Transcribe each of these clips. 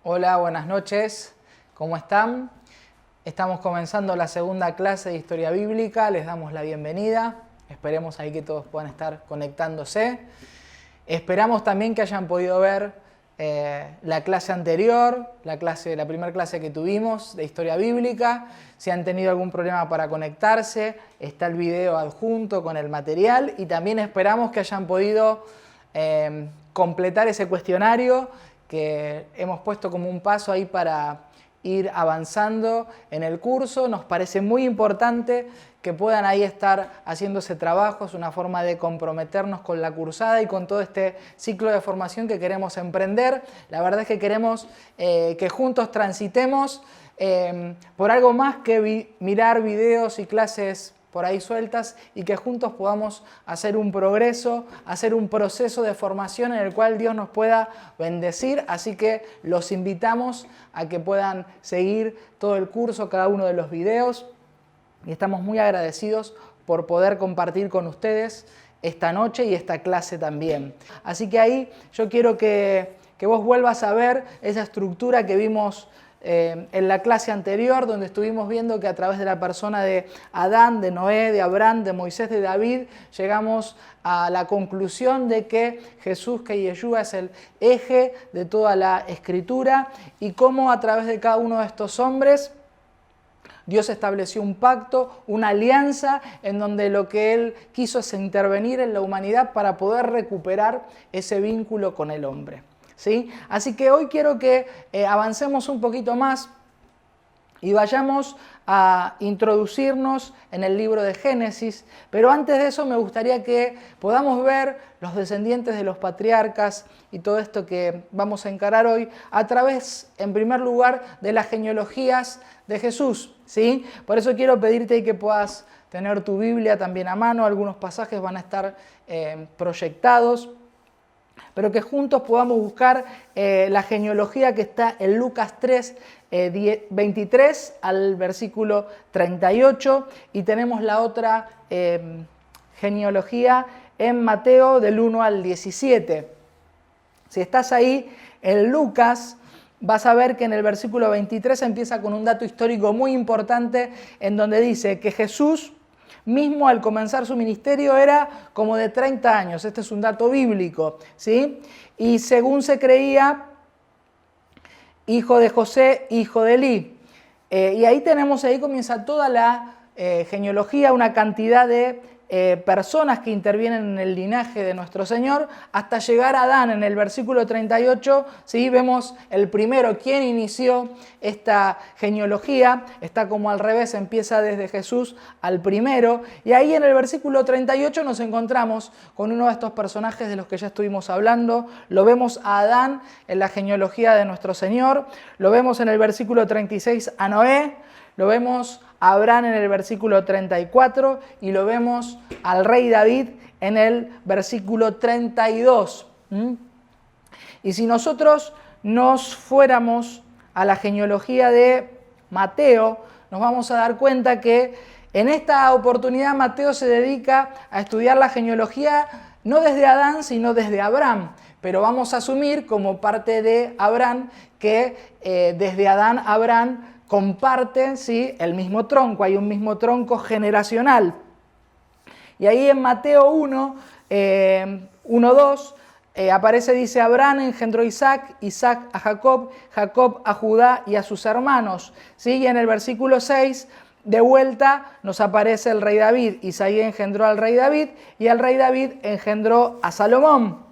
Hola, buenas noches. ¿Cómo están? Estamos comenzando la segunda clase de Historia Bíblica. Les damos la bienvenida. Esperemos ahí que todos puedan estar conectándose. Esperamos también que hayan podido ver la clase anterior, la primera clase que tuvimos de Historia Bíblica. Si han tenido algún problema para conectarse, está el video adjunto con el material. Y también esperamos que hayan podido completar ese cuestionario que hemos puesto como un paso ahí para ir avanzando en el curso. Nos parece muy importante que puedan ahí estar haciendo ese trabajo. Es una forma de comprometernos con la cursada y con todo este ciclo de formación que queremos emprender. La verdad es que queremos que juntos transitemos por algo más que mirar videos y clases por ahí sueltas, y que juntos podamos hacer un progreso, hacer un proceso de formación en el cual Dios nos pueda bendecir. Así que los invitamos a que puedan seguir todo el curso, cada uno de los videos, y estamos muy agradecidos por poder compartir con ustedes esta noche y esta clase también. Así que ahí yo quiero que vos vuelvas a ver esa estructura que vimos en la clase anterior, donde estuvimos viendo que a través de la persona de Adán, de Noé, de Abraham, de Moisés, de David, llegamos a la conclusión de que Jesús, que Yeshua, es el eje de toda la Escritura, y cómo a través de cada uno de estos hombres Dios estableció un pacto, una alianza, en donde lo que Él quiso es intervenir en la humanidad para poder recuperar ese vínculo con el hombre. ¿Sí? Así que hoy quiero que avancemos un poquito más y vayamos a introducirnos en el libro de Génesis, pero antes de eso me gustaría que podamos ver los descendientes de los patriarcas y todo esto que vamos a encarar hoy a través, en primer lugar, de las genealogías de Jesús, ¿sí? Por eso quiero pedirte que puedas tener tu Biblia también a mano. Algunos pasajes van a estar proyectados, pero que juntos podamos buscar la genealogía que está en Lucas 3, 23 al versículo 38, y tenemos la otra genealogía en Mateo del 1 al 17. Si estás ahí en Lucas, vas a ver que en el versículo 23 empieza con un dato histórico muy importante, en donde dice que Jesús mismo al comenzar su ministerio era como de 30 años. Este es un dato bíblico, ¿sí? Y según se creía, hijo de José, hijo de Elí. Y ahí comienza toda la genealogía, una cantidad de personas que intervienen en el linaje de nuestro Señor, hasta llegar a Adán. En el versículo 38, ¿sí? Vemos el primero, quien inició esta genealogía. Está como al revés, empieza desde Jesús al primero, y ahí en el versículo 38 nos encontramos con uno de estos personajes de los que ya estuvimos hablando. Lo vemos a Adán en la genealogía de nuestro Señor, lo vemos en el versículo 36 a Noé, lo vemos a Abraham en el versículo 34 y lo vemos al rey David en el versículo 32. Y si nosotros nos fuéramos a la genealogía de Mateo, nos vamos a dar cuenta que en esta oportunidad Mateo se dedica a estudiar la genealogía no desde Adán, sino desde Abraham. Pero vamos a asumir como parte de Abraham que desde Adán a Abraham comparten, ¿sí?, el mismo tronco, hay un mismo tronco generacional. Y ahí en Mateo 1, 2, aparece, dice, Abraham engendró a Isaac, Isaac a Jacob, Jacob a Judá y a sus hermanos. ¿Sí? Y en el versículo 6, de vuelta, nos aparece el rey David. Isaí engendró al rey David y el rey David engendró a Salomón.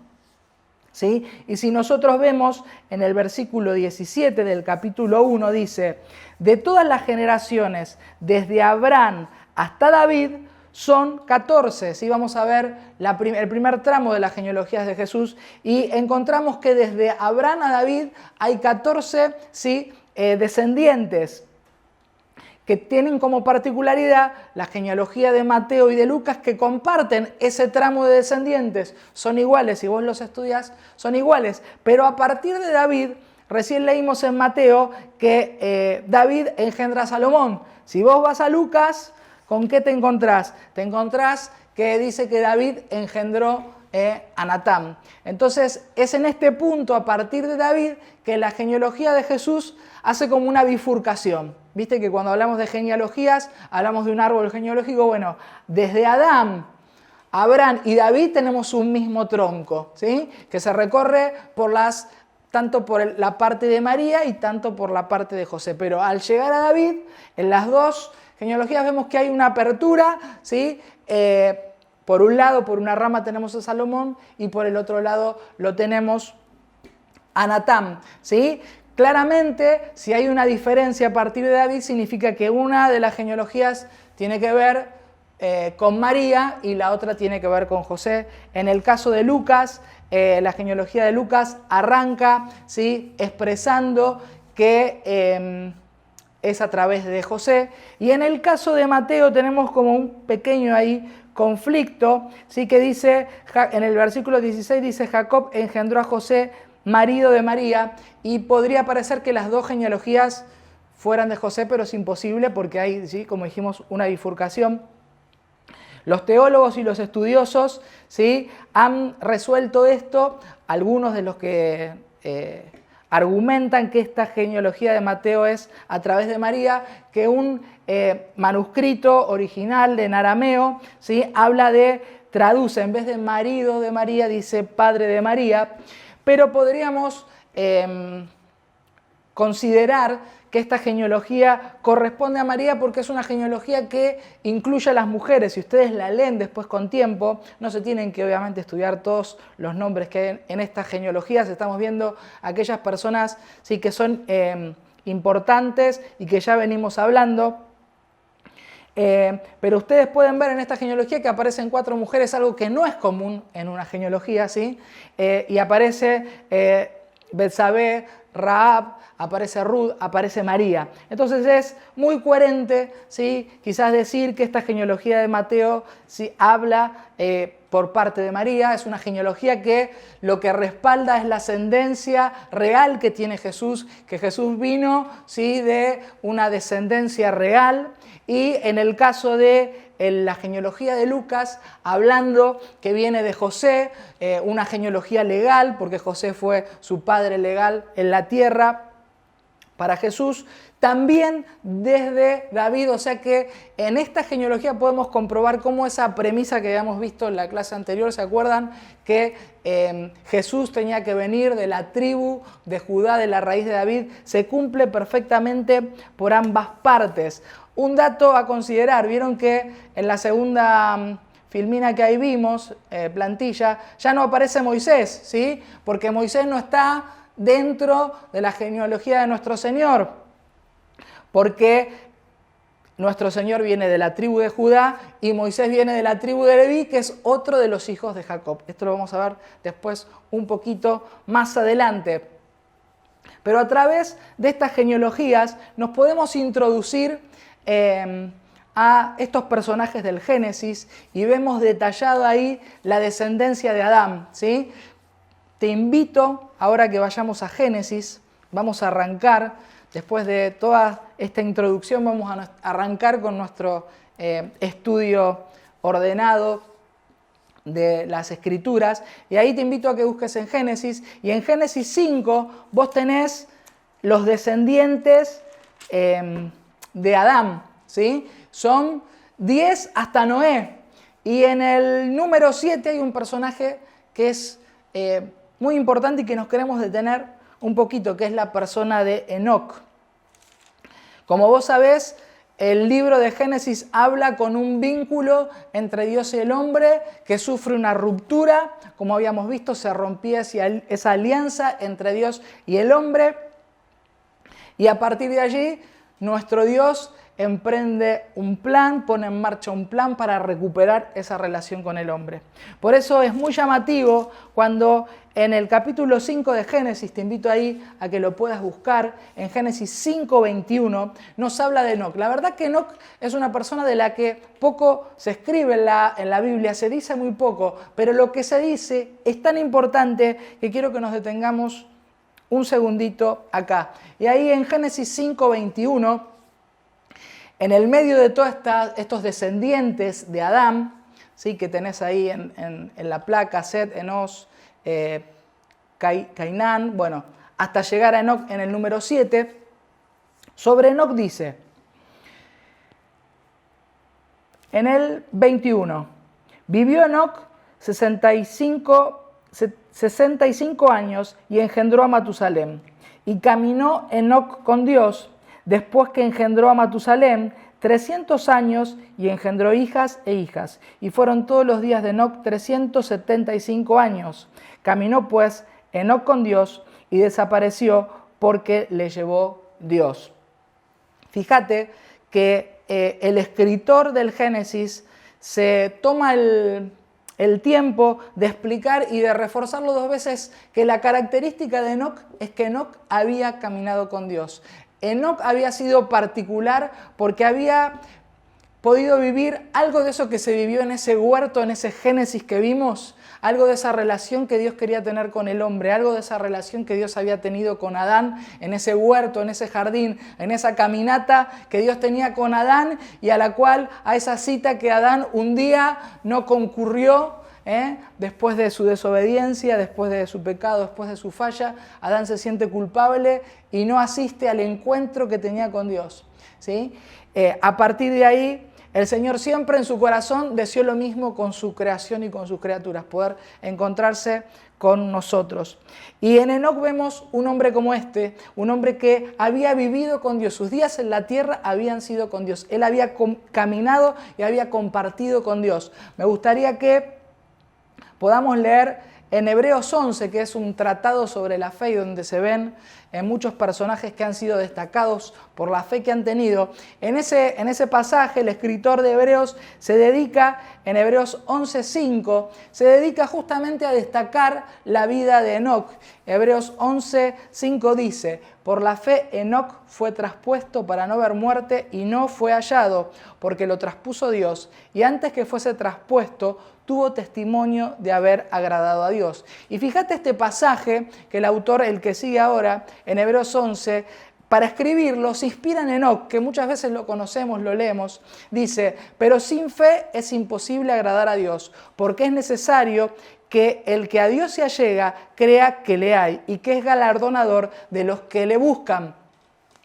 ¿Sí? Y si nosotros vemos en el versículo 17 del capítulo 1, dice, de todas las generaciones, desde Abraham hasta David, son 14. ¿Sí? Vamos a ver el primer tramo de las genealogías de Jesús, y encontramos que desde Abraham a David hay 14, ¿sí?, descendientes, que tienen como particularidad la genealogía de Mateo y de Lucas, que comparten ese tramo de descendientes. Son iguales, si vos los estudias, son iguales. Pero a partir de David, recién leímos en Mateo que David engendra a Salomón. Si vos vas a Lucas, ¿con qué te encontrás? Te encontrás que dice que David engendró a Natán. Entonces es en este punto, a partir de David, que la genealogía de Jesús hace como una bifurcación. Viste que cuando hablamos de genealogías, hablamos de un árbol genealógico. Bueno, desde Adán, Abraham y David tenemos un mismo tronco, ¿sí? Que se recorre tanto por la parte de María y tanto por la parte de José. Pero al llegar a David, en las dos genealogías vemos que hay una apertura, ¿sí? Por un lado, por una rama tenemos a Salomón y por el otro lado lo tenemos a Natán, ¿sí? Claramente, si hay una diferencia a partir de David, significa que una de las genealogías tiene que ver con María y la otra tiene que ver con José. En el caso de Lucas, la genealogía de Lucas arranca, ¿sí? Expresando que es a través de José. Y en el caso de Mateo tenemos como un pequeño ahí conflicto, ¿sí? Que dice, en el versículo 16 dice, Jacob engendró a José, marido de María, y podría parecer que las dos genealogías fueran de José, pero es imposible porque hay, ¿sí? Como dijimos, una bifurcación. Los teólogos y los estudiosos, ¿sí? Han resuelto esto, algunos de los que argumentan que esta genealogía de Mateo es a través de María, que un manuscrito original en arameo, ¿sí? Traduce, en vez de marido de María, dice padre de María, pero podríamos considerar que esta genealogía corresponde a María porque es una genealogía que incluye a las mujeres. Si ustedes la leen después con tiempo, no se tienen que obviamente estudiar todos los nombres que hay en estas genealogías. Estamos viendo aquellas personas, sí, que son importantes y que ya venimos hablando. Pero ustedes pueden ver en esta genealogía que aparecen 4 mujeres, algo que no es común en una genealogía, ¿sí? Y aparece Betsabé, Rahab, aparece Ruth, aparece María. Entonces es muy coherente, ¿sí? Quizás decir que esta genealogía de Mateo, ¿sí? Habla por parte de María. Es una genealogía que lo que respalda es la ascendencia real que tiene Jesús, que Jesús vino, ¿sí? De una descendencia real. Y en el caso de la genealogía de Lucas, hablando que viene de José, una genealogía legal, porque José fue su padre legal en la tierra para Jesús, también desde David. O sea que en esta genealogía podemos comprobar cómo esa premisa que habíamos visto en la clase anterior, ¿se acuerdan? Que Jesús tenía que venir de la tribu de Judá, de la raíz de David, se cumple perfectamente por ambas partes. Un dato a considerar, vieron que en la segunda filmina que ahí vimos, plantilla, ya no aparece Moisés, ¿sí? Porque Moisés no está dentro de la genealogía de nuestro Señor, porque nuestro Señor viene de la tribu de Judá y Moisés viene de la tribu de Leví, que es otro de los hijos de Jacob. Esto lo vamos a ver después un poquito más adelante. Pero a través de estas genealogías nos podemos introducir a estos personajes del Génesis y vemos detallado ahí la descendencia de Adán, ¿sí? Te invito, ahora que vayamos a Génesis, vamos a arrancar, después de toda esta introducción, vamos a arrancar con nuestro estudio ordenado de las Escrituras, y ahí te invito a que busques en Génesis, y en Génesis 5 vos tenés los descendientes de Adán, ¿sí? Son 10 hasta Noé, y en el número 7 hay un personaje que es muy importante y que nos queremos detener un poquito, que es la persona de Enoc. Como vos sabés, el libro de Génesis habla con un vínculo entre Dios y el hombre que sufre una ruptura. Como habíamos visto, se rompía esa alianza entre Dios y el hombre. Y a partir de allí, nuestro Dios emprende un plan, pone en marcha un plan para recuperar esa relación con el hombre. Por eso es muy llamativo cuando en el capítulo 5 de Génesis, te invito ahí a que lo puedas buscar, en Génesis 5:21, nos habla de Enoc. La verdad que Enoc es una persona de la que poco se escribe en la Biblia, se dice muy poco, pero lo que se dice es tan importante que quiero que nos detengamos un segundito acá. Y ahí en Génesis 5:21, en el medio de todos estos descendientes de Adán, ¿sí? Que tenés ahí en la placa, Set, Enos, Cainán, bueno, hasta llegar a Enoc en el número 7. Sobre Enoc dice, en el 21, vivió Enoc 65 años y engendró a Matusalem. Y caminó Enoc con Dios después que engendró a Matusalem 300 años y engendró hijas e hijas. Y fueron todos los días de Enoc 375 años. Caminó pues Enoc con Dios y desapareció porque le llevó Dios. Fíjate que el escritor del Génesis se toma el tiempo de explicar y de reforzarlo 2 veces que la característica de Enoc es que Enoc había caminado con Dios. Enoc había sido particular porque había podido vivir algo de eso que se vivió en ese huerto, en ese Génesis que vimos, algo de esa relación que Dios quería tener con el hombre, algo de esa relación que Dios había tenido con Adán en ese huerto, en ese jardín, en esa caminata que Dios tenía con Adán y a esa cita que Adán un día no concurrió, después de su desobediencia, después de su pecado, después de su falla. Adán se siente culpable y no asiste al encuentro que tenía con Dios, ¿sí? A partir de ahí, el Señor siempre en su corazón deseó lo mismo con su creación y con sus criaturas, poder encontrarse con nosotros. Y en Enoc vemos un hombre como este, un hombre que había vivido con Dios. Sus días en la tierra habían sido con Dios. Él había caminado y había compartido con Dios. Me gustaría que podamos leer en Hebreos 11, que es un tratado sobre la fe y donde se ven muchos personajes que han sido destacados por la fe que han tenido. En ese pasaje el escritor de Hebreos se dedica, en Hebreos 11:5, se dedica justamente a destacar la vida de Enoc. Hebreos 11:5 dice, por la fe Enoc fue traspuesto para no ver muerte y no fue hallado, porque lo traspuso Dios, y antes que fuese traspuesto, tuvo testimonio de haber agradado a Dios. Y fíjate este pasaje que el autor, el que sigue ahora, en Hebreos 11, para escribirlo se inspira en Enoc, que muchas veces lo conocemos, lo leemos. Dice, pero sin fe es imposible agradar a Dios, porque es necesario que el que a Dios se allega crea que le hay y que es galardonador de los que le buscan.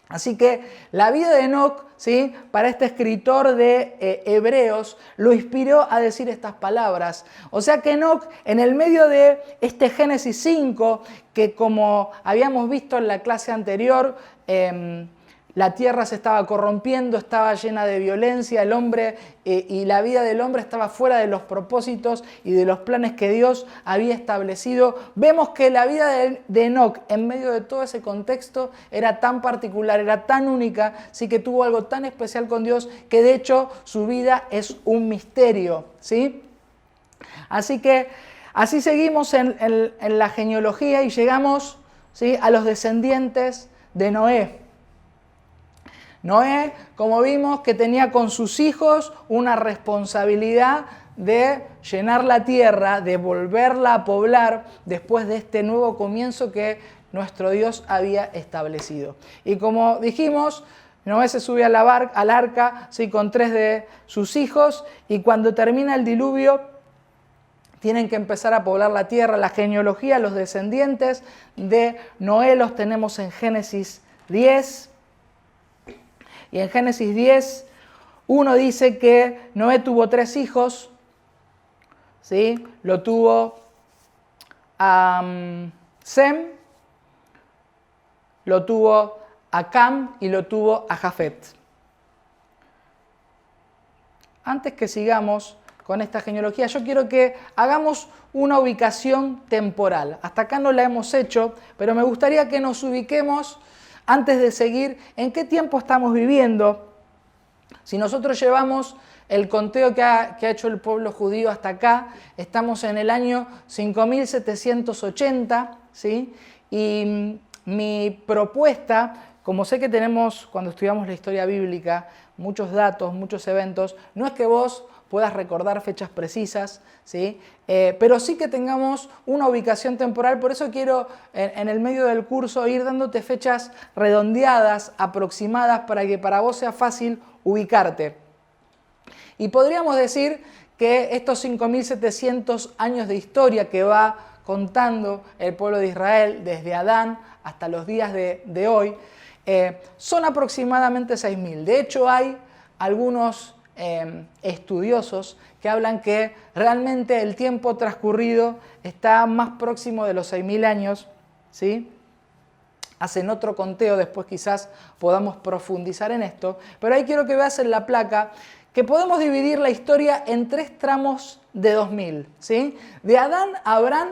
Así que la vida de Enoc, ¿sí?, para este escritor de Hebreos, lo inspiró a decir estas palabras. O sea que Enoc, en el medio de este Génesis 5, que como habíamos visto en la clase anterior, la tierra se estaba corrompiendo, estaba llena de violencia, el hombre y la vida del hombre estaba fuera de los propósitos y de los planes que Dios había establecido. Vemos que la vida de Enoc, en medio de todo ese contexto, era tan particular, era tan única, sí, que tuvo algo tan especial con Dios, que de hecho su vida es un misterio, ¿sí? Así que así seguimos en la genealogía y llegamos, ¿sí?, a los descendientes de Noé. Noé, como vimos, que tenía con sus hijos una responsabilidad de llenar la tierra, de volverla a poblar después de este nuevo comienzo que nuestro Dios había establecido. Y como dijimos, Noé se sube al arca, ¿sí?, con 3 de sus hijos, y cuando termina el diluvio tienen que empezar a poblar la tierra. La genealogía, los descendientes de Noé los tenemos en Génesis 10. Y en Génesis 10, 1 dice que Noé tuvo 3 hijos, ¿sí? Lo tuvo a Sem, lo tuvo a Cam y lo tuvo a Jafet. Antes que sigamos con esta genealogía, yo quiero que hagamos una ubicación temporal. Hasta acá no la hemos hecho, pero me gustaría que nos ubiquemos antes de seguir, ¿en qué tiempo estamos viviendo? Si nosotros llevamos el conteo que ha hecho el pueblo judío hasta acá, estamos en el año 5780, ¿sí? Y mi propuesta, como sé que tenemos, cuando estudiamos la historia bíblica, muchos datos, muchos eventos, no es que vos puedas recordar fechas precisas, ¿sí? Pero sí que tengamos una ubicación temporal. Por eso quiero en el medio del curso ir dándote fechas redondeadas, aproximadas, para que para vos sea fácil ubicarte. Y podríamos decir que estos 5.700 años de historia que va contando el pueblo de Israel desde Adán hasta los días de hoy, son aproximadamente 6.000. De hecho, hay algunos estudiosos que hablan que realmente el tiempo transcurrido está más próximo de los 6.000 años, ¿sí? Hacen otro conteo, después quizás podamos profundizar en esto, pero ahí quiero que veas en la placa que podemos dividir la historia en 3 tramos de 2000, ¿sí? De Adán a Abraham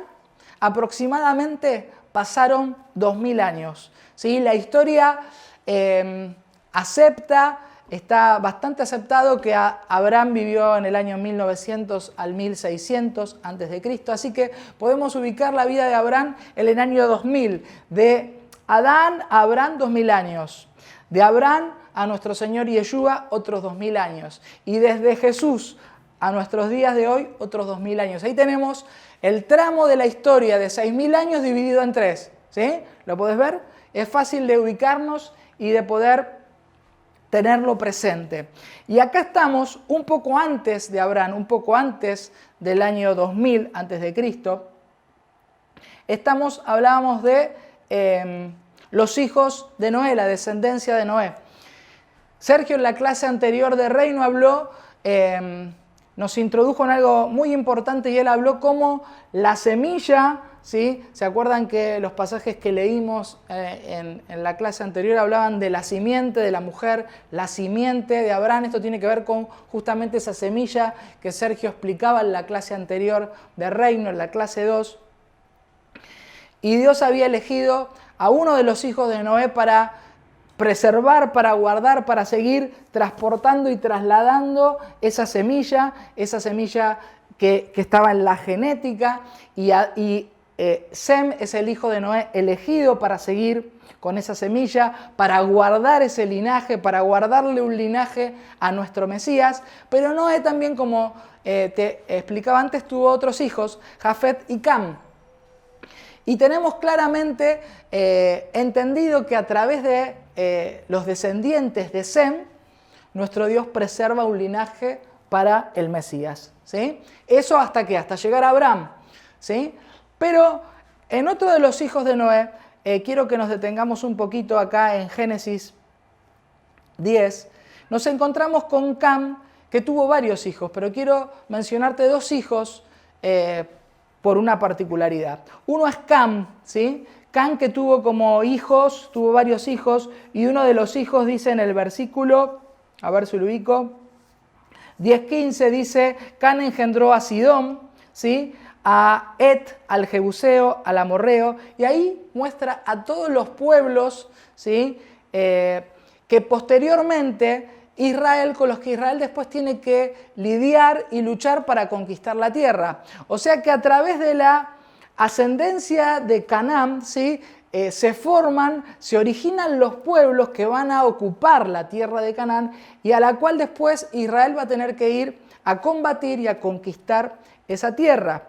aproximadamente pasaron 2000 años, ¿sí? La historia está bastante aceptado que Abraham vivió en el año 1900 al 1600 a.C., así que podemos ubicar la vida de Abraham en el año 2000, de Adán a Abraham 2000 años, de Abraham a nuestro Señor Yeshua otros 2000 años, y desde Jesús a nuestros días de hoy otros 2000 años. Ahí tenemos el tramo de la historia de 6000 años dividido en 3, ¿sí? ¿Lo podés ver? Es fácil de ubicarnos y de poder tenerlo presente. Y acá estamos un poco antes de Abraham, un poco antes del año 2000 a.C. Hablábamos de los hijos de Noé, la descendencia de Noé. Sergio en la clase anterior de Reino habló, nos introdujo en algo muy importante y él habló cómo la semilla, ¿sí? ¿Se acuerdan que los pasajes que leímos en la clase anterior hablaban de la simiente de la mujer, la simiente de Abraham? Esto tiene que ver con justamente esa semilla que Sergio explicaba en la clase anterior de Reino, en la clase 2. Y Dios había elegido a uno de los hijos de Noé para preservar, para guardar, para seguir transportando y trasladando esa semilla que estaba en la genética, y Sem es el hijo de Noé elegido para seguir con esa semilla, para guardar ese linaje, para guardarle un linaje a nuestro Mesías. Pero Noé también, como te explicaba antes, tuvo otros hijos, Jafet y Cam. Y tenemos claramente entendido que a través de los descendientes de Sem, nuestro Dios preserva un linaje para el Mesías, ¿sí? Eso hasta llegar a Abraham, ¿sí? Pero en otro de los hijos de Noé, quiero que nos detengamos un poquito acá en Génesis 10, nos encontramos con Cam, que tuvo varios hijos, pero quiero mencionarte 2 hijos por una particularidad. Uno es Cam, ¿sí? Cam, que tuvo como hijos, tuvo varios hijos, y uno de los hijos dice en el versículo, a ver si lo ubico, 10:15 dice, Cam engendró a Sidón, ¿sí? A Et, al Jebuseo, al Amorreo, y ahí muestra a todos los pueblos, ¿sí? Que posteriormente con los que Israel después tiene que lidiar y luchar para conquistar la tierra. O sea que a través de la ascendencia de Canaán, ¿sí? Se originan los pueblos que van a ocupar la tierra de Canaán, y a la cual después Israel va a tener que ir a combatir y a conquistar esa tierra.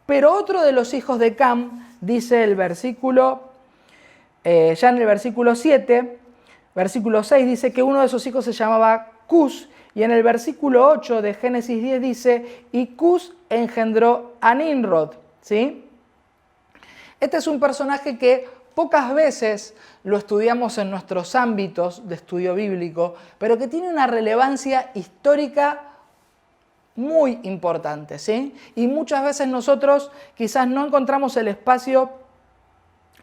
Pero otro de los hijos de Cam, dice el versículo, ya en el versículo 7, versículo 6 dice que uno de sus hijos se llamaba Cus, y en el versículo 8 de Génesis 10 dice, y Cus engendró a Nimrod, ¿sí? Este es un personaje que pocas veces lo estudiamos en nuestros ámbitos de estudio bíblico, pero que tiene una relevancia histórica muy importante, ¿sí? Y muchas veces nosotros quizás no encontramos el espacio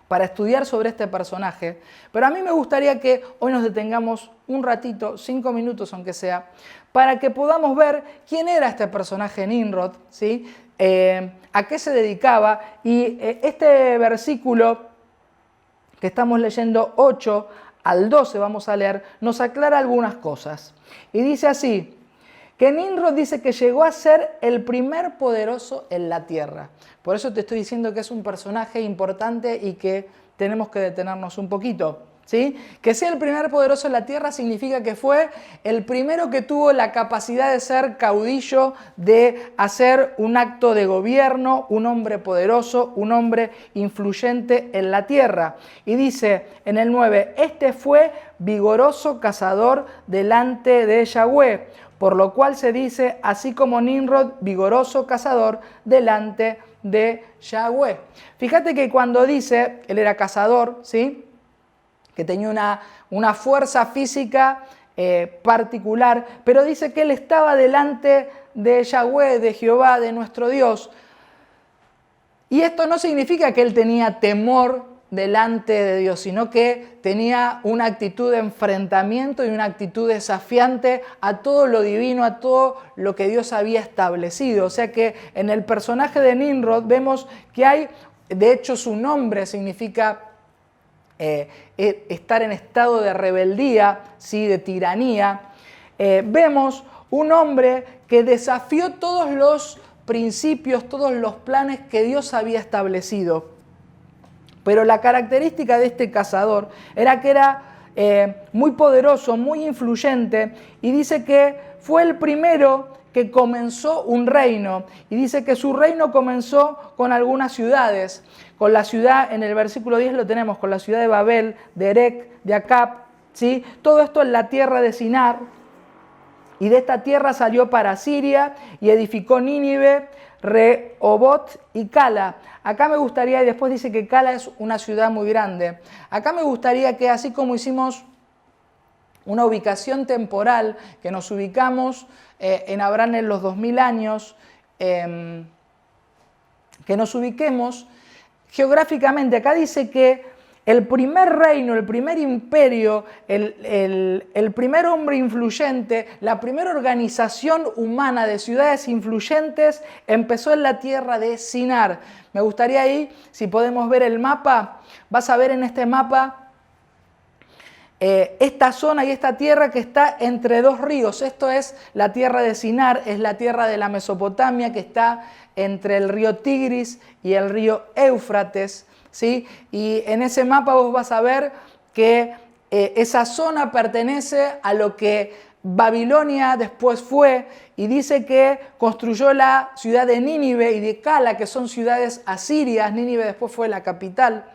para estudiar sobre este personaje, pero a mí me gustaría que hoy nos detengamos un ratito, 5 minutos aunque sea, para que podamos ver quién era este personaje Nimrod, ¿sí? A qué se dedicaba, y este versículo que estamos leyendo 8 al 12, vamos a leer, nos aclara algunas cosas. Y dice así, que Nimrod dice que llegó a ser el primer poderoso en la tierra. Por eso te estoy diciendo que es un personaje importante y que tenemos que detenernos un poquito, ¿sí? Que sea el primer poderoso en la tierra significa que fue el primero que tuvo la capacidad de ser caudillo, de hacer un acto de gobierno, un hombre poderoso, un hombre influyente en la tierra. Y dice en el 9, este fue vigoroso cazador delante de Yahweh, por lo cual se dice, así como Nimrod, vigoroso cazador, delante de Yahweh. Fíjate que cuando dice, él era cazador, ¿sí?, que tenía una fuerza física particular, pero dice que él estaba delante de Yahweh, de Jehová, de nuestro Dios. Y esto no significa que él tenía temor delante de Dios, sino que tenía una actitud de enfrentamiento y una actitud desafiante a todo lo divino, a todo lo que Dios había establecido. O sea que en el personaje de Nimrod vemos que hay, de hecho su nombre significa estar en estado de rebeldía, ¿sí?, de tiranía. Vemos un hombre que desafió todos los principios, todos los planes que Dios había establecido. Pero la característica de este cazador era que era muy poderoso, muy influyente, y dice que fue el primero que comenzó un reino, y dice que su reino comenzó con algunas ciudades, con la ciudad, en el versículo 10 lo tenemos, con la ciudad de Babel, de Erec, de Acab, ¿sí? Todo esto en la tierra de Sinar, y de esta tierra salió para Siria y edificó Nínive, Rehobot y Cala. Acá me gustaría, y después dice que Cala es una ciudad muy grande, acá me gustaría que así como hicimos una ubicación temporal, que nos ubicamos en Abraham en los 2000 años, que nos ubiquemos geográficamente. Acá dice que el primer reino, el primer imperio, el primer hombre influyente, la primera organización humana de ciudades influyentes empezó en la tierra de Sinar. Me gustaría ahí, si podemos ver el mapa, vas a ver en este mapa esta zona y esta tierra que está entre dos ríos. Esto es la tierra de Sinar, es la tierra de la Mesopotamia que está entre el río Tigris y el río Éufrates, ¿sí? Y en ese mapa vos vas a ver que esa zona pertenece a lo que Babilonia después fue, y dice que construyó la ciudad de Nínive y de Cala, que son ciudades asirias. Nínive después fue la capital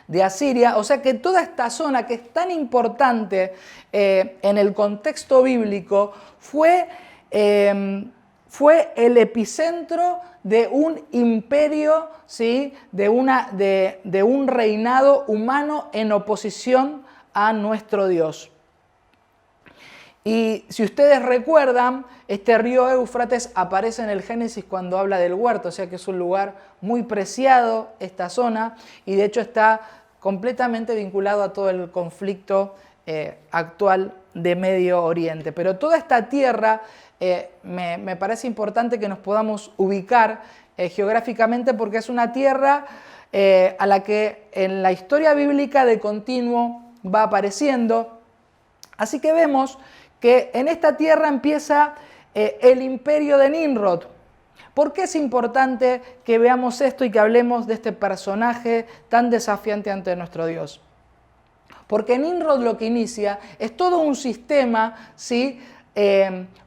de Asiria. O sea que toda esta zona, que es tan importante en el contexto bíblico, fue el epicentro de un imperio, ¿sí?, de un reinado humano en oposición a nuestro Dios. Y si ustedes recuerdan, este río Éufrates aparece en el Génesis cuando habla del huerto, o sea que es un lugar muy preciado esta zona, y de hecho está completamente vinculado a todo el conflicto actual de Medio Oriente. Pero toda esta tierra me parece importante que nos podamos ubicar geográficamente, porque es una tierra a la que en la historia bíblica de continuo va apareciendo. Así que vemos que en esta tierra empieza el imperio de Nimrod. ¿Por qué es importante que veamos esto y que hablemos de este personaje tan desafiante ante nuestro Dios? Porque Nimrod lo que inicia es todo un sistema, ¿sí?,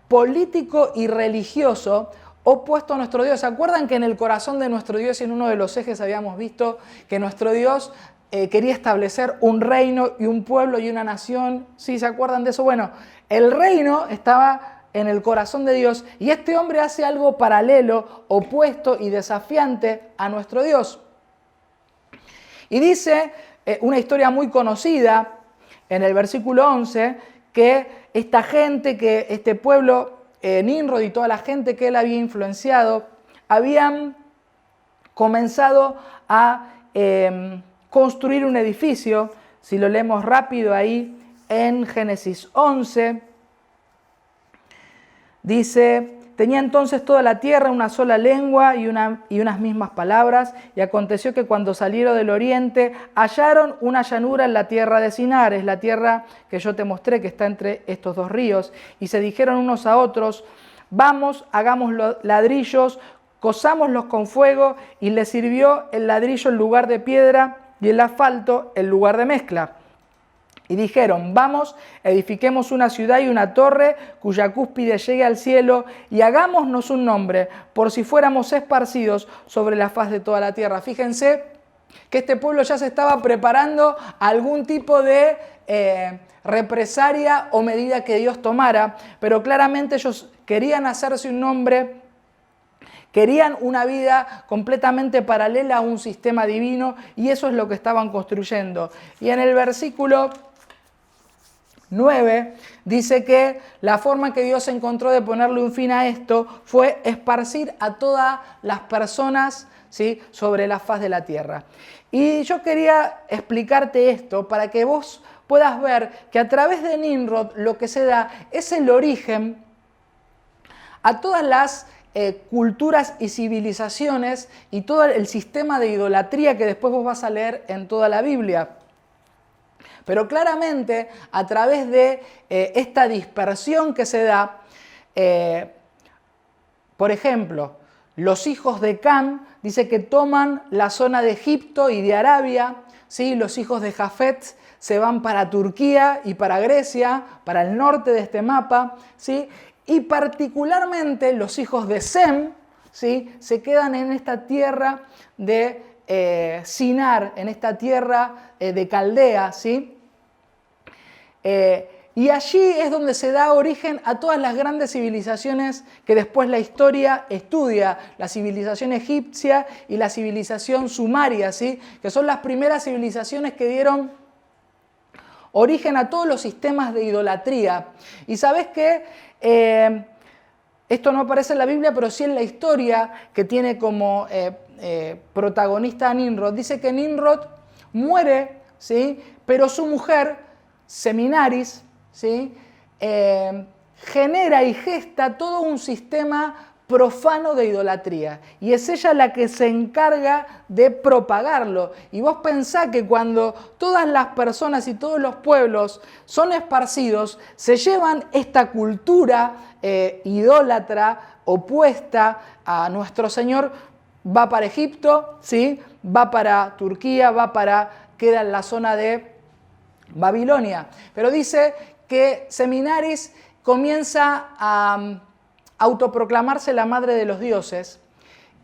político y religioso opuesto a nuestro Dios. ¿Se acuerdan que en el corazón de nuestro Dios, en uno de los ejes, habíamos visto que nuestro Dios quería establecer un reino y un pueblo y una nación? ¿Sí se acuerdan de eso? Bueno, el reino estaba en el corazón de Dios, y este hombre hace algo paralelo, opuesto y desafiante a nuestro Dios. Y dice una historia muy conocida en el versículo 11, que esta gente, que este pueblo, Nimrod y toda la gente que él había influenciado, habían comenzado a construir un edificio. Si lo leemos rápido ahí en Génesis 11, dice: tenía entonces toda la tierra una sola lengua y unas mismas palabras, y aconteció que cuando salieron del oriente hallaron una llanura en la tierra de Sinar, es la tierra que yo te mostré que está entre estos dos ríos, y se dijeron unos a otros: vamos, hagamos ladrillos, cozámoslos con fuego, y les sirvió el ladrillo en lugar de piedra y el asfalto en lugar de mezcla. Y dijeron: vamos, edifiquemos una ciudad y una torre cuya cúspide llegue al cielo, y hagámonos un nombre, por si fuéramos esparcidos sobre la faz de toda la tierra. Fíjense que este pueblo ya se estaba preparando a algún tipo de represalia o medida que Dios tomara, pero claramente ellos querían hacerse un nombre, querían una vida completamente paralela a un sistema divino, y eso es lo que estaban construyendo. Y en el versículo 9 dice que la forma que Dios encontró de ponerle un fin a esto fue esparcir a todas las personas, ¿sí?, sobre la faz de la tierra. Y yo quería explicarte esto para que vos puedas ver que a través de Nimrod lo que se da es el origen a todas las culturas y civilizaciones y todo el sistema de idolatría que después vos vas a leer en toda la Biblia. Pero claramente a través de esta dispersión que se da, por ejemplo, los hijos de Cam dice que toman la zona de Egipto y de Arabia, ¿sí? Los hijos de Jafet se van para Turquía y para Grecia, para el norte de este mapa, ¿sí? Y particularmente los hijos de Sem, ¿sí?, se quedan en esta tierra de Sinar, en esta tierra de Caldea, ¿sí? Y allí es donde se da origen a todas las grandes civilizaciones que después la historia estudia, la civilización egipcia y la civilización sumaria, ¿sí?, que son las primeras civilizaciones que dieron origen a todos los sistemas de idolatría. Y sabes que esto no aparece en la Biblia, pero sí en la historia que tiene como protagonista a Nimrod. Dice que Nimrod muere, ¿sí?, pero su mujer, Seminaris, ¿sí?, genera y gesta todo un sistema profano de idolatría, y es ella la que se encarga de propagarlo. Y vos pensás que cuando todas las personas y todos los pueblos son esparcidos, se llevan esta cultura idólatra opuesta a nuestro Señor, va para Egipto, ¿sí?, va para Turquía, queda en la zona de Babilonia. Pero dice que Seminaris comienza a autoproclamarse la madre de los dioses,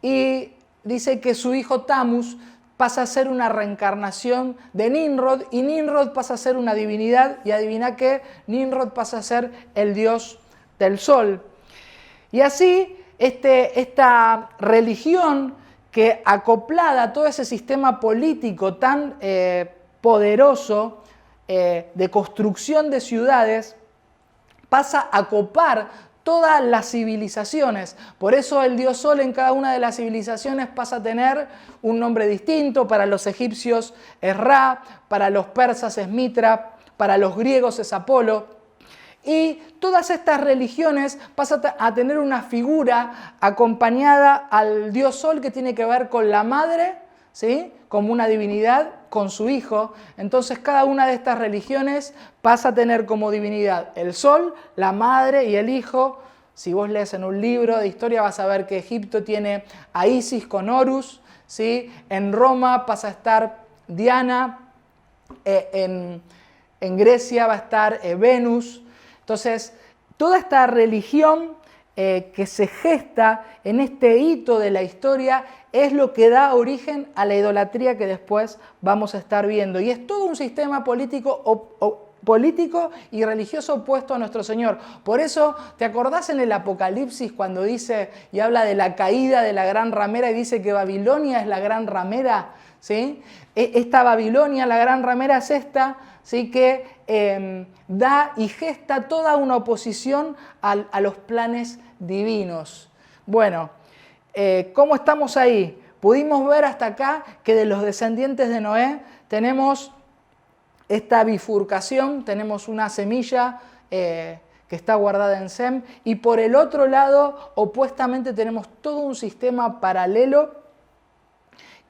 y dice que su hijo Tammuz pasa a ser una reencarnación de Nimrod, y Nimrod pasa a ser una divinidad, y adivina qué, Nimrod pasa a ser el dios del sol. Y así esta religión, que acoplada a todo ese sistema político tan poderoso de construcción de ciudades, pasa a copar todas las civilizaciones. Por eso el dios Sol en cada una de las civilizaciones pasa a tener un nombre distinto. Para los egipcios es Ra, para los persas es Mitra, para los griegos es Apolo. Y todas estas religiones pasan a tener una figura acompañada al dios Sol que tiene que ver con la madre, ¿sí?, como una divinidad, con su hijo. Entonces cada una de estas religiones pasa a tener como divinidad el sol, la madre y el hijo. Si vos lees en un libro de historia vas a ver que Egipto tiene a Isis con Horus, ¿sí? En Roma pasa a estar Diana, en Grecia va a estar Venus. Entonces toda esta religión que se gesta en este hito de la historia es lo que da origen a la idolatría que después vamos a estar viendo. Y es todo un sistema político y religioso opuesto a nuestro Señor. Por eso, ¿te acordás en el Apocalipsis cuando dice y habla de la caída de la gran ramera y dice que Babilonia es la gran ramera? ¿Sí? Esta Babilonia, la gran ramera, es esta, ¿sí?, que da y gesta toda una oposición a los planes divinos. Bueno, ¿cómo estamos ahí? Pudimos ver hasta acá que de los descendientes de Noé tenemos esta bifurcación, tenemos una semilla que está guardada en Sem, y por el otro lado, opuestamente, tenemos todo un sistema paralelo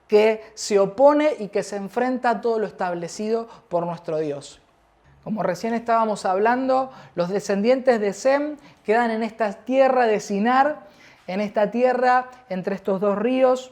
que se opone y que se enfrenta a todo lo establecido por nuestro Dios. Como recién estábamos hablando, los descendientes de Sem quedan en esta tierra de Sinar, en esta tierra entre estos dos ríos,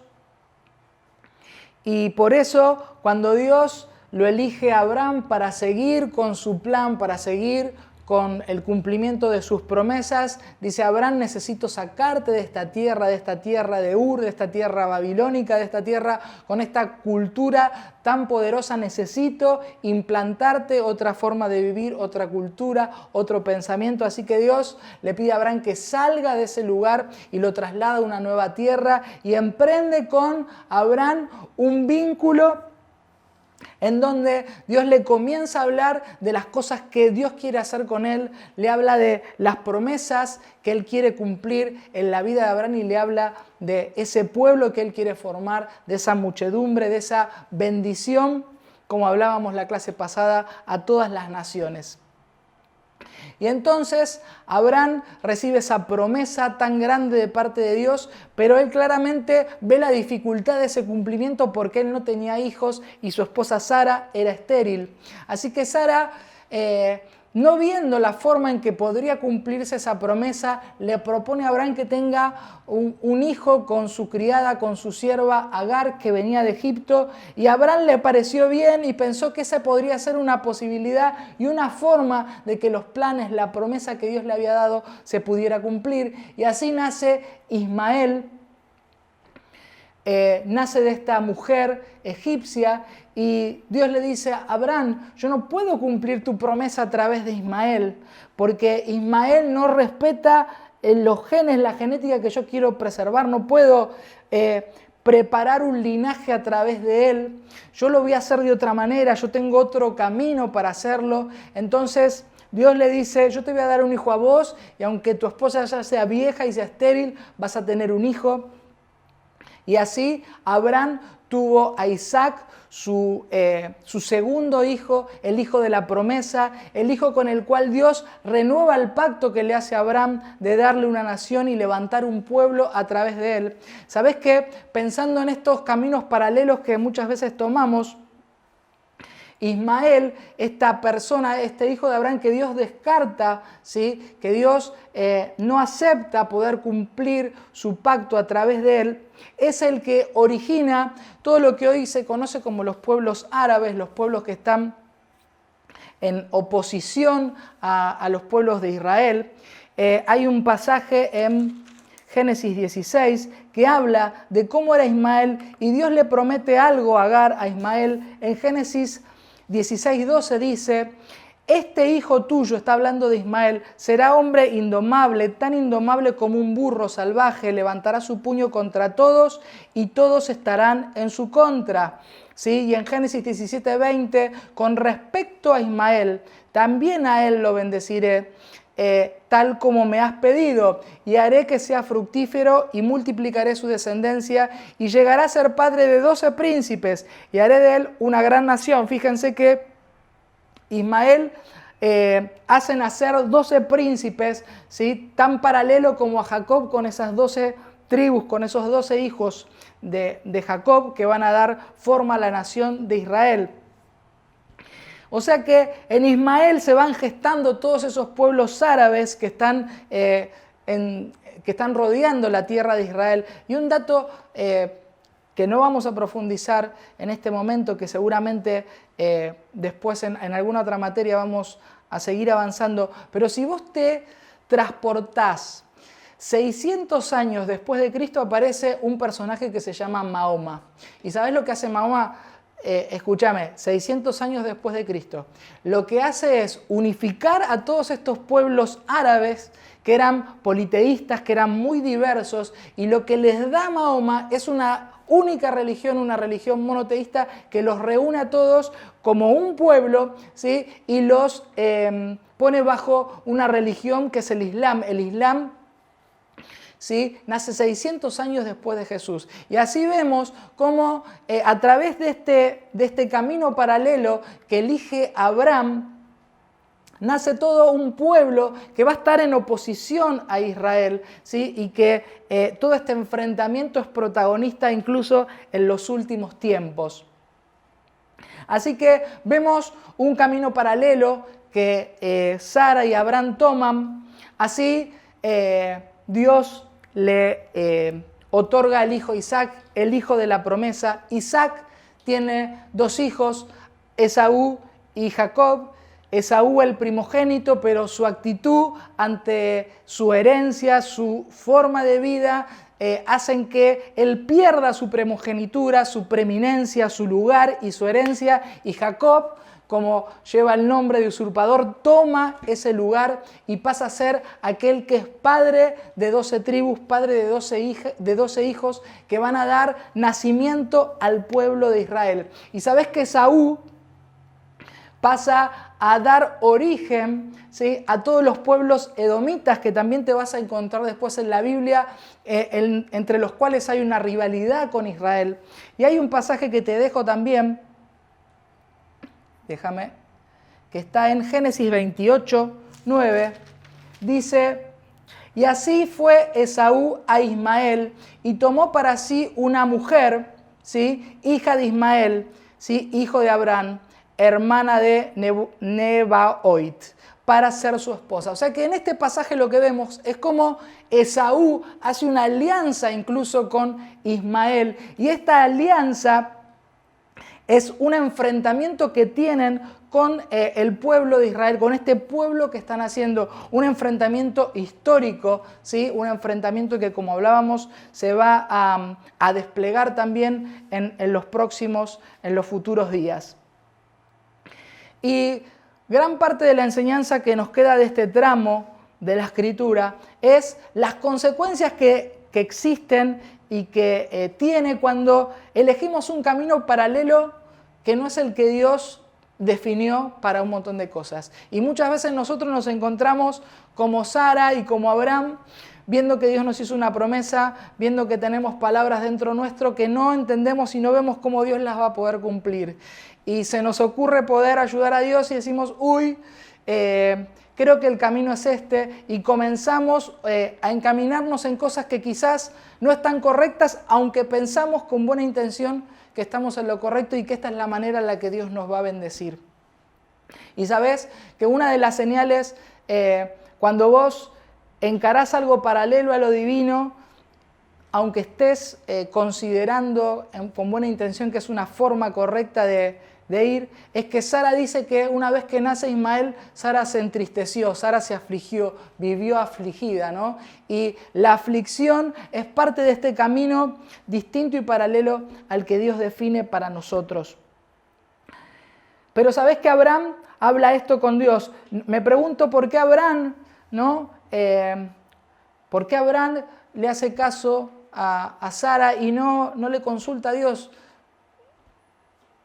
y por eso cuando Dios lo elige a Abraham para seguir con su plan, para seguir con el cumplimiento de sus promesas. Dice, Abraham, necesito sacarte de esta tierra de Ur, de esta tierra babilónica, de esta tierra con esta cultura tan poderosa. Necesito implantarte otra forma de vivir, otra cultura, otro pensamiento. Así que Dios le pide a Abraham que salga de ese lugar y lo traslada a una nueva tierra y emprende con Abraham un vínculo en donde Dios le comienza a hablar de las cosas que Dios quiere hacer con él, le habla de las promesas que él quiere cumplir en la vida de Abraham y le habla de ese pueblo que él quiere formar, de esa muchedumbre, de esa bendición, como hablábamos la clase pasada, a todas las naciones. Y entonces Abraham recibe esa promesa tan grande de parte de Dios, pero él claramente ve la dificultad de ese cumplimiento porque él no tenía hijos y su esposa Sara era estéril. Así que Sara, no viendo la forma en que podría cumplirse esa promesa, le propone a Abraham que tenga un hijo con su criada, con su sierva Agar, que venía de Egipto, y a Abraham le pareció bien y pensó que esa podría ser una posibilidad y una forma de que los planes, la promesa que Dios le había dado, se pudiera cumplir. Y así nace Ismael, nace de esta mujer egipcia, y Dios le dice a Abraham, yo no puedo cumplir tu promesa a través de Ismael, porque Ismael no respeta los genes, la genética que yo quiero preservar, no puedo preparar un linaje a través de él, yo lo voy a hacer de otra manera, yo tengo otro camino para hacerlo. Entonces Dios le dice, yo te voy a dar un hijo a vos, y aunque tu esposa ya sea vieja y sea estéril, vas a tener un hijo. Y así Abraham tuvo a Isaac, su segundo hijo, el hijo de la promesa, el hijo con el cual Dios renueva el pacto que le hace a Abraham de darle una nación y levantar un pueblo a través de él. ¿Sabés qué? Pensando en estos caminos paralelos que muchas veces tomamos, Ismael, esta persona, este hijo de Abraham que Dios descarta, ¿sí? Que Dios no acepta poder cumplir su pacto a través de él, es el que origina todo lo que hoy se conoce como los pueblos árabes, los pueblos que están en oposición a los pueblos de Israel. Hay un pasaje en Génesis 16 que habla de cómo era Ismael y Dios le promete algo a Agar, a Ismael. En Génesis 16:12 dice, este hijo tuyo, está hablando de Ismael, será hombre indomable, tan indomable como un burro salvaje, levantará su puño contra todos y todos estarán en su contra. ¿Sí? Y en Génesis 17:20, con respecto a Ismael, también a él lo bendeciré, tal como me has pedido, y haré que sea fructífero y multiplicaré su descendencia y llegará a ser padre de 12 príncipes y haré de él una gran nación. Fíjense que Ismael hace nacer 12 príncipes, ¿sí? Tan paralelo como a Jacob con esas 12 tribus, con esos 12 hijos de Jacob que van a dar forma a la nación de Israel. O sea que en Ismael se van gestando todos esos pueblos árabes que están rodeando la tierra de Israel. Y un dato que no vamos a profundizar en este momento, que seguramente después en alguna otra materia vamos a seguir avanzando, pero si vos te transportás 600 años después de Cristo, aparece un personaje que se llama Mahoma. ¿Y sabés lo que hace Mahoma? Escúchame, 600 años después de Cristo, lo que hace es unificar a todos estos pueblos árabes que eran politeístas, que eran muy diversos, y lo que les da Mahoma es una única religión, una religión monoteísta que los reúne a todos como un pueblo, ¿sí? Y los pone bajo una religión que es el Islam. El Islam, ¿sí? Nace 600 años después de Jesús. Y así vemos cómo a través de este camino paralelo que elige Abraham, nace todo un pueblo que va a estar en oposición a Israel, ¿sí? Y que todo este enfrentamiento es protagonista incluso en los últimos tiempos. Así que vemos un camino paralelo que Sara y Abraham toman. Así Dios le otorga al hijo Isaac, el hijo de la promesa. Isaac tiene 2 hijos, Esaú y Jacob, Esaú el primogénito, pero su actitud ante su herencia, su forma de vida, hacen que él pierda su primogenitura, su preeminencia, su lugar y su herencia, y Jacob, como lleva el nombre de usurpador, toma ese lugar y pasa a ser aquel que es padre de 12 tribus, padre de 12 hijos que van a dar nacimiento al pueblo de Israel. Y sabes que Esaú pasa a dar origen, ¿sí?, a todos los pueblos edomitas que también te vas a encontrar después en la Biblia, entre los cuales hay una rivalidad con Israel. Y hay un pasaje que te dejo también, que está en Génesis 28, 9, dice: y así fue Esaú a Ismael y tomó para sí una mujer, ¿sí?, hija de Ismael, ¿sí?, hijo de Abraham, hermana de Nebaoit, para ser su esposa. O sea que en este pasaje lo que vemos es cómo Esaú hace una alianza incluso con Ismael, y esta alianza es un enfrentamiento que tienen con el pueblo de Israel, con este pueblo que están haciendo, un enfrentamiento histórico, ¿sí?, un enfrentamiento que, como hablábamos, se va a desplegar también en los futuros días. Y gran parte de la enseñanza que nos queda de este tramo de la Escritura es las consecuencias que existen y que tiene cuando elegimos un camino paralelo que no es el que Dios definió para un montón de cosas. Y muchas veces nosotros nos encontramos como Sara y como Abraham, viendo que Dios nos hizo una promesa, viendo que tenemos palabras dentro nuestro que no entendemos y no vemos cómo Dios las va a poder cumplir. Y se nos ocurre poder ayudar a Dios y decimos, creo que el camino es este, y comenzamos a encaminarnos en cosas que quizás no están correctas, aunque pensamos con buena intención que estamos en lo correcto y que esta es la manera en la que Dios nos va a bendecir. Y sabes que una de las señales, cuando vos encarás algo paralelo a lo divino, aunque estés considerando con buena intención que es una forma correcta de ir, es que Sara dice que una vez que nace Ismael, Sara se entristeció, Sara se afligió, vivió afligida, ¿no? Y la aflicción es parte de este camino distinto y paralelo al que Dios define para nosotros. Pero ¿sabés que Abraham habla esto con Dios? Me pregunto por qué Abraham, ¿no? ¿Por qué Abraham le hace caso a Sara y no le consulta a Dios?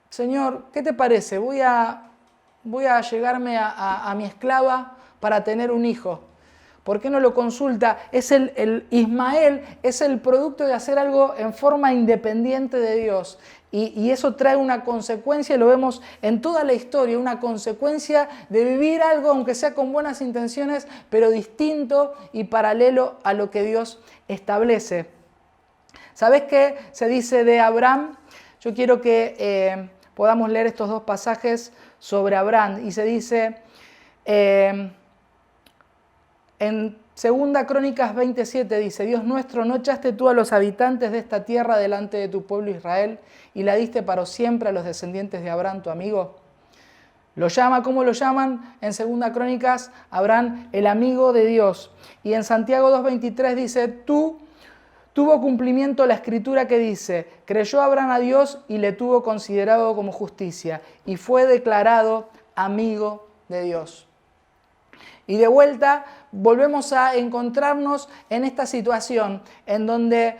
Señor, ¿qué te parece? Voy a llegarme a mi esclava para tener un hijo. ¿Por qué no lo consulta? Ismael es el producto de hacer algo en forma independiente de Dios. Y eso trae una consecuencia, y lo vemos en toda la historia, una consecuencia de vivir algo, aunque sea con buenas intenciones, pero distinto y paralelo a lo que Dios establece. ¿Sabes qué se dice de Abraham? Yo quiero que podamos leer estos dos pasajes sobre Abraham. Y se dice en 2 Crónicas 27, dice: Dios nuestro, ¿no echaste tú a los habitantes de esta tierra delante de tu pueblo Israel y la diste para siempre a los descendientes de Abraham, tu amigo? ¿Cómo lo llaman en 2 Crónicas? Abraham, el amigo de Dios. Y en Santiago 2:23 dice: tuvo cumplimiento la escritura que dice: creyó Abraham a Dios y le tuvo considerado como justicia, y fue declarado amigo de Dios. Y de vuelta volvemos a encontrarnos en esta situación en donde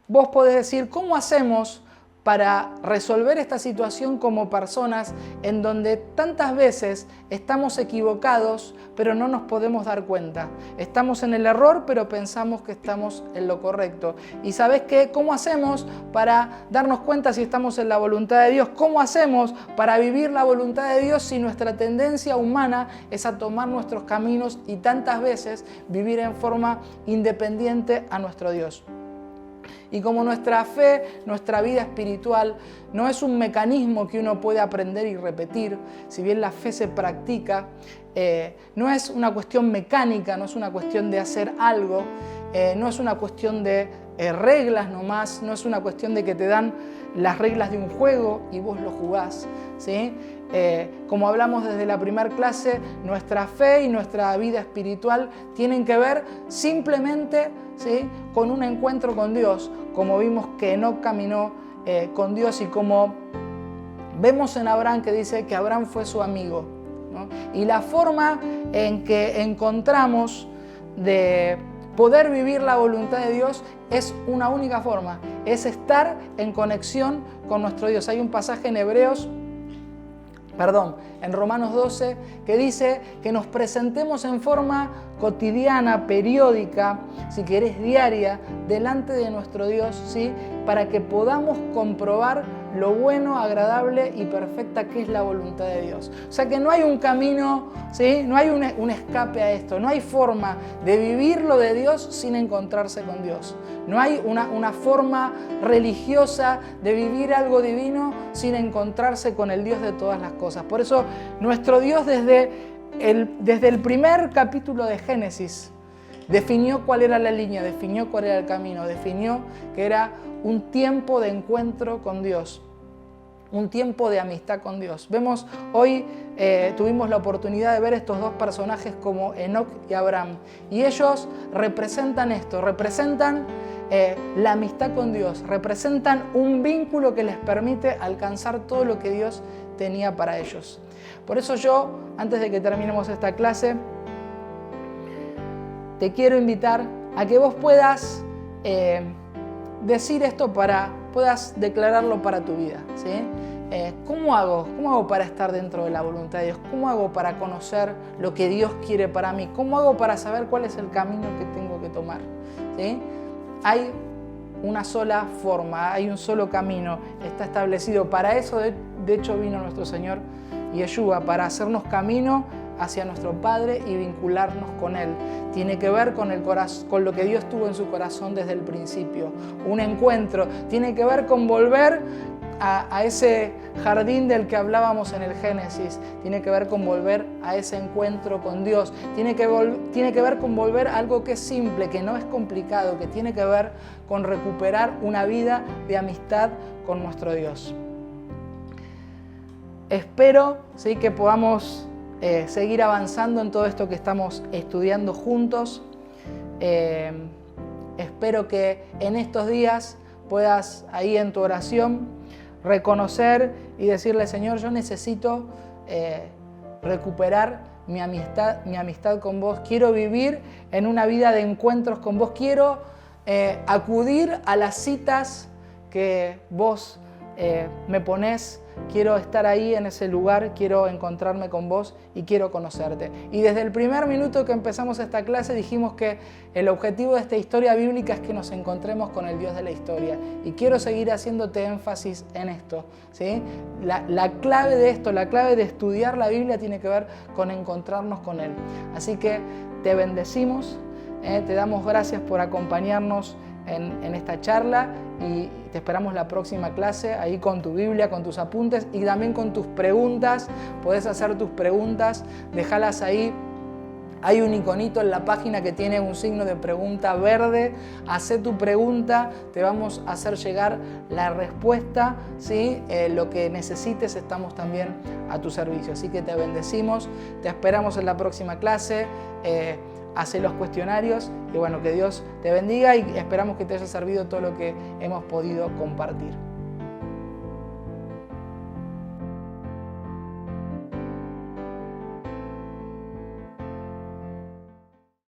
vos podés decir, ¿cómo hacemos para resolver esta situación como personas en donde tantas veces estamos equivocados, pero no nos podemos dar cuenta? Estamos en el error, pero pensamos que estamos en lo correcto. ¿Y sabés qué? ¿Cómo hacemos para darnos cuenta si estamos en la voluntad de Dios? ¿Cómo hacemos para vivir la voluntad de Dios si nuestra tendencia humana es a tomar nuestros caminos y tantas veces vivir en forma independiente a nuestro Dios? Y como nuestra fe, nuestra vida espiritual no es un mecanismo que uno puede aprender y repetir, si bien la fe se practica, no es una cuestión mecánica, no es una cuestión de hacer algo, no es una cuestión de reglas nomás, no es una cuestión de que te dan las reglas de un juego y vos lo jugás, ¿sí? Como hablamos desde la primera clase, nuestra fe y nuestra vida espiritual tienen que ver simplemente, ¿sí?, con un encuentro con Dios, como vimos que Enoc caminó con Dios y como vemos en Abraham, que dice que Abraham fue su amigo, ¿no? Y la forma en que encontramos de poder vivir la voluntad de Dios es una única forma, es estar en conexión con nuestro Dios. Hay un pasaje en en Romanos 12, que dice que nos presentemos en forma cotidiana, periódica, si querés diaria, delante de nuestro Dios, ¿sí?, para que podamos comprobar lo bueno, agradable y perfecta que es la voluntad de Dios. O sea que no hay un camino, ¿sí?, no hay un escape a esto, no hay forma de vivir lo de Dios sin encontrarse con Dios. No hay una forma religiosa de vivir algo divino sin encontrarse con el Dios de todas las cosas. Por eso nuestro Dios desde el primer capítulo de Génesis definió cuál era la línea, definió cuál era el camino, definió que era un tiempo de encuentro con Dios, un tiempo de amistad con Dios. Vemos hoy, tuvimos la oportunidad de ver estos dos personajes como Enoc y Abraham, y ellos representan esto, representan la amistad con Dios, representan un vínculo que les permite alcanzar todo lo que Dios tenía para ellos. Por eso yo, antes de que terminemos esta clase, te quiero invitar a que vos puedas decir esto, puedas declararlo para tu vida, ¿sí? ¿Cómo hago para estar dentro de la voluntad de Dios? ¿Cómo hago para conocer lo que Dios quiere para mí? ¿Cómo hago para saber cuál es el camino que tengo que tomar? ¿Sí? Hay una sola forma, hay un solo camino, está establecido. Para eso, de hecho, vino nuestro Señor Yeshua, para hacernos camino hacia nuestro Padre y vincularnos con Él. Tiene que ver con lo que Dios tuvo en su corazón desde el principio. Un encuentro. Tiene que ver con volver a ese jardín del que hablábamos en el Génesis. Tiene que ver con volver a ese encuentro con Dios. Tiene que ver con volver a algo que es simple, que no es complicado, que tiene que ver con recuperar una vida de amistad con nuestro Dios. Espero, ¿sí?, que podamos seguir avanzando en todo esto que estamos estudiando juntos. Espero que en estos días puedas, ahí en tu oración, reconocer y decirle: Señor, yo necesito recuperar mi amistad con vos. Quiero vivir en una vida de encuentros con vos. Quiero acudir a las citas que vos me ponés. Quiero estar ahí en ese lugar, quiero encontrarme con vos y quiero conocerte. Y desde el primer minuto que empezamos esta clase dijimos que el objetivo de esta historia bíblica es que nos encontremos con el Dios de la historia. Y quiero seguir haciéndote énfasis en esto, ¿sí? La clave de esto, la clave de estudiar la Biblia tiene que ver con encontrarnos con Él. Así que te bendecimos, te damos gracias por acompañarnos en esta charla y te esperamos la próxima clase ahí con tu Biblia, con tus apuntes y también con tus preguntas. Podés hacer tus preguntas, déjalas ahí. Hay un iconito en la página que tiene un signo de pregunta verde. Hacé tu pregunta, te vamos a hacer llegar la respuesta, ¿sí? Lo que necesites, estamos también a tu servicio. Así que te bendecimos, te esperamos en la próxima clase. Hace los cuestionarios y bueno, que Dios te bendiga y esperamos que te haya servido todo lo que hemos podido compartir.